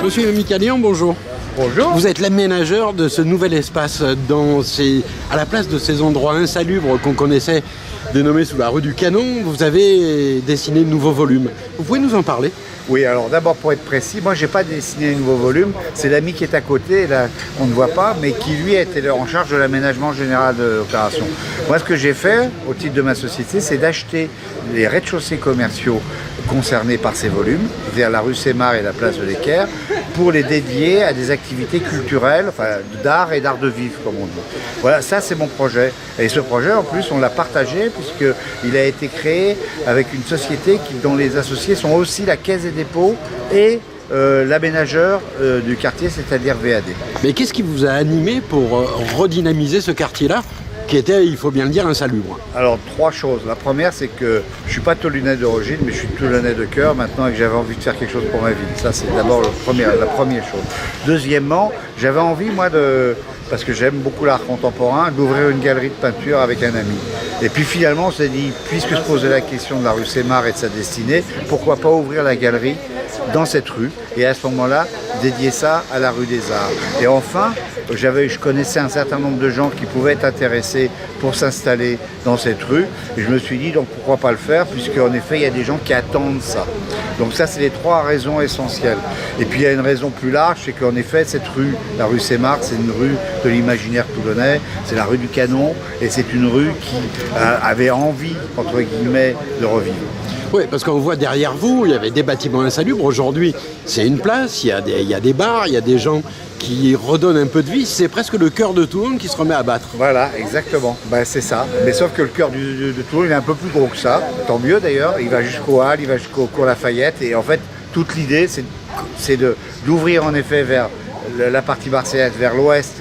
Monsieur Micalian, bonjour. Bonjour. Vous êtes l'aménageur de ce nouvel espace à la place de ces endroits insalubres qu'on connaissait, dénommés sous la rue du Canon. Vous avez dessiné de nouveaux volumes. Vous pouvez nous en parler ? Oui, alors d'abord pour être précis, moi j'ai pas dessiné un nouveau volume, c'est l'ami qui est à côté, là on ne voit pas, mais qui lui était en charge de l'aménagement général de l'opération. Moi ce que j'ai fait au titre de ma société, c'est d'acheter les rez-de-chaussée commerciaux concernés par ces volumes, vers la rue Sémar et la place de l'Équerre, pour les dédier à des activités culturelles, enfin d'art et d'art de vivre comme on dit. Voilà, ça c'est mon projet. Et ce projet en plus on l'a partagé puisqu'il a été créé avec une société dont les associés sont aussi la Caisse des dépôts et l'aménageur du quartier, c'est-à-dire VAD. Mais qu'est-ce qui vous a animé pour redynamiser ce quartier-là, qui était, il faut bien le dire, insalubre? Alors, trois choses. La première, c'est que je ne suis pas toulonnais d'origine, mais je suis toulonnais de cœur maintenant et que j'avais envie de faire quelque chose pour ma ville. Ça, c'est d'abord la première chose. Deuxièmement, j'avais envie, moi, parce que j'aime beaucoup l'art contemporain, d'ouvrir une galerie de peinture avec un ami. Et puis finalement, on s'est dit, puisque se posait la question de la rue Sémar et de sa destinée, pourquoi pas ouvrir la galerie dans cette rue et à ce moment-là, dédier ça à la rue des Arts. Et enfin, je connaissais un certain nombre de gens qui pouvaient être intéressés pour s'installer dans cette rue. Et je me suis dit, donc pourquoi pas le faire, puisqu'en effet, il y a des gens qui attendent ça. Donc ça, c'est les trois raisons essentielles. Et puis il y a une raison plus large, c'est qu'en effet, cette rue, la rue Sémar, c'est une rue de l'imaginaire toulonnais, c'est la rue du Canon, et c'est une rue qui avait envie, entre guillemets, de revivre. Oui, parce qu'on voit derrière vous, il y avait des bâtiments insalubres. Aujourd'hui, c'est une place, il y a des bars, il y a des gens qui redonnent un peu de vie. C'est presque le cœur de Toulon qui se remet à battre. Voilà, exactement. C'est ça. Mais sauf que le cœur de Toulon, il est un peu plus gros que ça. Tant mieux d'ailleurs. Il va jusqu'au Halles, il va jusqu'au cours Lafayette. Et en fait, toute l'idée, c'est d'ouvrir en effet vers la partie marseillaise, vers l'ouest,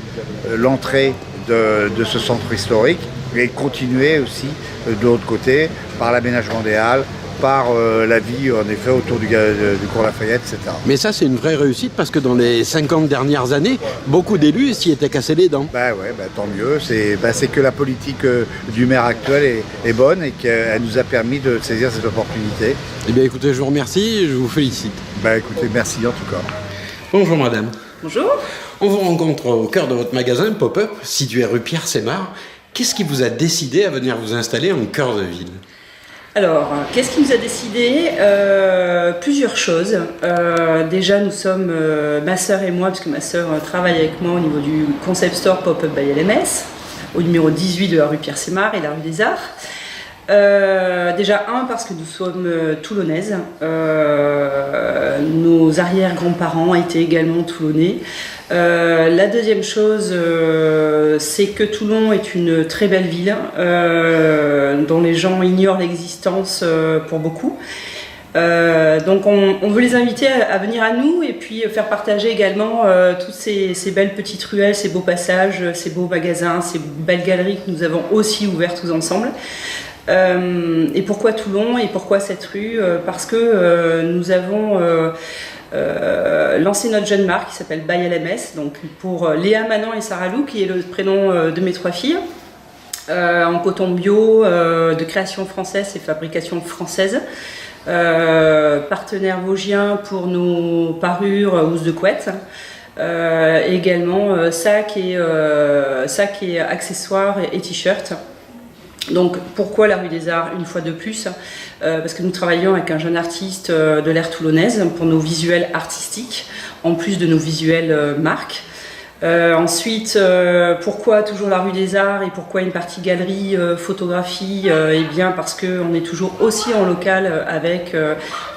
l'entrée de ce centre historique. Et continuer aussi de l'autre côté par l'aménagement des Halles, par la vie en effet autour du cours Lafayette, etc. Mais ça, c'est une vraie réussite parce que dans les 50 dernières années, beaucoup d'élus s'y étaient cassés les dents. Tant mieux. C'est que la politique du maire actuel est bonne et qu'elle nous a permis de saisir cette opportunité. Eh bien écoutez, je vous remercie et je vous félicite. Écoutez, merci en tout cas. Bonjour madame. Bonjour. On vous rencontre au cœur de votre magasin Pop-Up, situé rue Pierre-Sémar. Qu'est-ce qui vous a décidé à venir vous installer en cœur de ville ? Alors, qu'est-ce qui nous a décidé ? Plusieurs choses. Déjà, nous sommes, ma sœur et moi, parce que ma sœur travaille avec moi au niveau du concept store Pop-Up by LMS, au numéro 18 de la rue Pierre-Sémar et la rue des Arts. Déjà, parce que nous sommes toulonnaises. Nos arrière-grands-parents étaient également toulonnais. La deuxième chose, c'est que Toulon est une très belle ville dont les gens ignorent l'existence pour beaucoup. Donc on veut les inviter à venir à nous et puis faire partager également toutes ces belles petites ruelles, ces beaux passages, ces beaux magasins, ces belles galeries que nous avons aussi ouvertes tous ensemble. Et pourquoi Toulon et pourquoi cette rue ? Parce que nous avons lancé notre jeune marque qui s'appelle By LMS, donc pour Léa, Manon et Sarah Lou, qui est le prénom de mes trois filles, en coton bio, de création française et fabrication française. Partenaire vosgien pour nos parures housses de couette. Également sac et accessoires et t-shirts. Donc pourquoi la rue des Arts une fois de plus ? Parce que nous travaillons avec un jeune artiste de l'ère toulonnaise pour nos visuels artistiques, en plus de nos visuels marques. Ensuite, pourquoi toujours la rue des Arts et pourquoi une partie galerie, photographie ? Eh bien parce qu'on est toujours aussi en local avec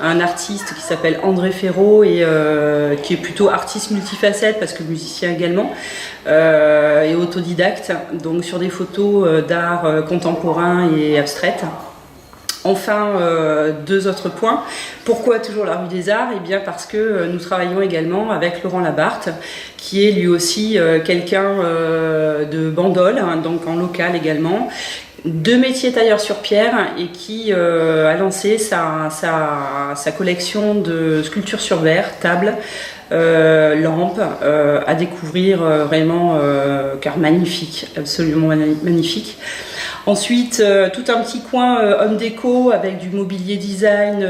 un artiste qui s'appelle André Ferraud et qui est plutôt artiste multifacette parce que musicien également et autodidacte, donc sur des photos d'art contemporain et abstraite. Enfin, deux autres points. Pourquoi toujours la rue des Arts ? Eh bien parce que nous travaillons également avec Laurent Labarthe, qui est lui aussi quelqu'un de Bandol, donc en local également, de métier tailleur sur pierre et qui a lancé sa collection de sculptures sur verre, tables, lampes, à découvrir vraiment, car magnifique, absolument magnifique. Ensuite, tout un petit coin home déco avec du mobilier design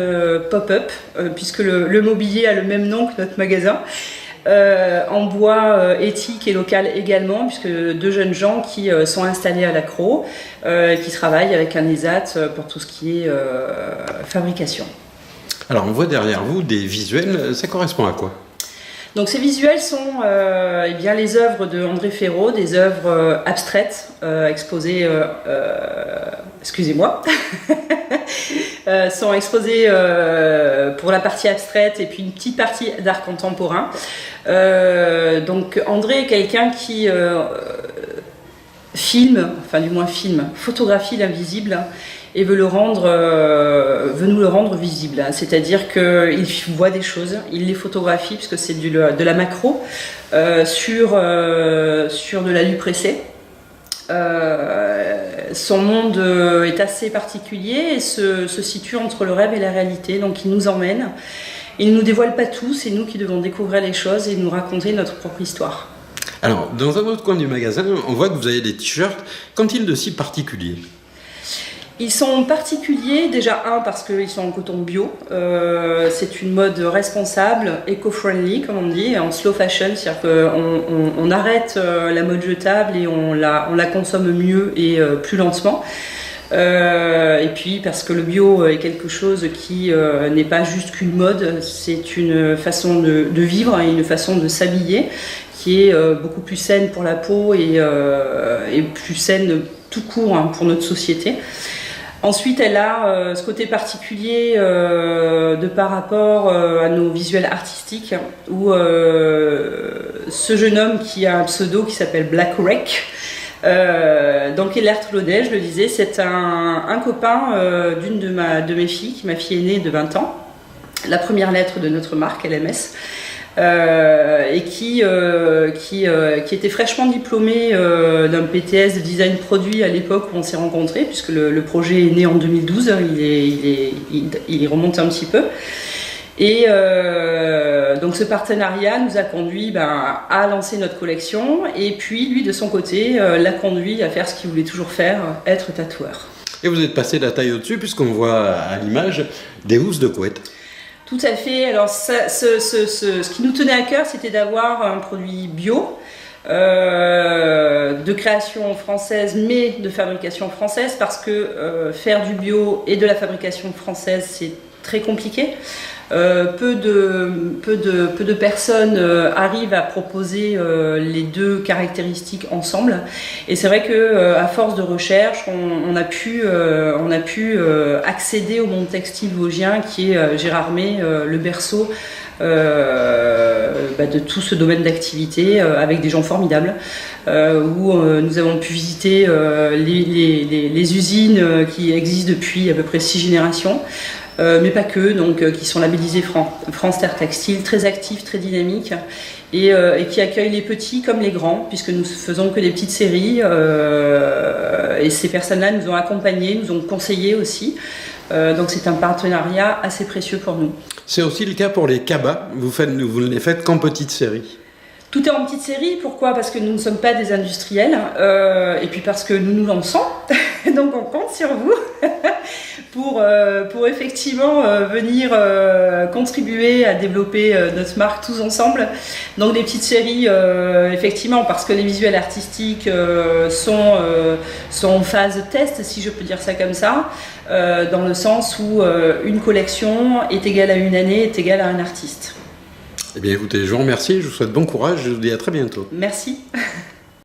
pop-up, puisque le mobilier a le même nom que notre magasin. En bois éthique et local également, puisque 2 jeunes gens qui sont installés à l'Accro, qui travaillent avec un ESAT pour tout ce qui est fabrication. Alors on voit derrière vous des visuels, ça correspond à quoi ? Donc ces visuels sont eh bien, les œuvres de André Ferraud, des œuvres abstraites exposées, excusez-moi, sont exposées pour la partie abstraite et puis une petite partie d'art contemporain. Donc André est quelqu'un qui photographie l'invisible et veut nous le rendre visible. C'est-à-dire qu'il voit des choses, il les photographie puisque c'est de la macro sur de l'alu pressé. Son monde est assez particulier et se situe entre le rêve et la réalité, donc il nous emmène. Il ne nous dévoile pas tout, c'est nous qui devons découvrir les choses et nous raconter notre propre histoire. Alors, dans un autre coin du magasin, on voit que vous avez des t-shirts. Qu'ont-ils de si particulier ? Ils sont particuliers, déjà parce qu'ils sont en coton bio. C'est une mode responsable, éco-friendly comme on dit, en slow fashion, c'est-à-dire qu'on arrête la mode jetable et on la consomme mieux et plus lentement. Et puis parce que le bio est quelque chose qui n'est pas juste qu'une mode, c'est une façon de vivre et une façon de s'habiller qui est beaucoup plus saine pour la peau et plus saine tout court pour notre société. Ensuite, elle a ce côté particulier de par rapport à nos visuels artistiques où ce jeune homme qui a un pseudo qui s'appelle Black Wreck, donc il est l'air toulonnais, je le disais, c'est un copain d'une de mes filles, qui est ma fille aînée de 20 ans, la première lettre de notre marque LMS. Et qui était fraîchement diplômé d'un BTS de design produit à l'époque où on s'est rencontrés, puisque le projet est né en 2012, il remonte un petit peu. Et donc ce partenariat nous a conduit à lancer notre collection, et puis lui de son côté l'a conduit à faire ce qu'il voulait toujours faire, être tatoueur. Et vous êtes passé la taille au-dessus, puisqu'on voit à l'image des housses de couette. Tout à fait. Alors, ce qui nous tenait à cœur, c'était d'avoir un produit bio, de création française, mais de fabrication française, parce que faire du bio et de la fabrication française, c'est très compliqué. Peu de personnes arrivent à proposer les deux caractéristiques ensemble, et c'est vrai que à force de recherche on a pu accéder au monde textile vosgien qui est Gérardmer, le berceau de tout ce domaine d'activité, avec des gens formidables, où nous avons pu visiter les usines qui existent depuis à peu près 6 générations. Mais pas que, donc qui sont labellisés France Terre Textile, très actifs, très dynamiques, et qui accueillent les petits comme les grands, puisque nous faisons que des petites séries, et ces personnes-là nous ont accompagnés, nous ont conseillés aussi, donc c'est un partenariat assez précieux pour nous. C'est aussi le cas pour les cabas, vous ne les faites qu'en petites séries. Tout est en petite série, pourquoi ? Parce que nous ne sommes pas des industriels, et puis parce que nous nous lançons, donc on compte sur vous pour effectivement venir contribuer à développer notre marque tous ensemble. Donc des petites séries, effectivement, parce que les visuels artistiques sont en phase test, si je peux dire ça comme ça, dans le sens où une collection est égale à une année, est égale à un artiste. Eh bien écoutez, je vous remercie, je vous souhaite bon courage, je vous dis à très bientôt. Merci.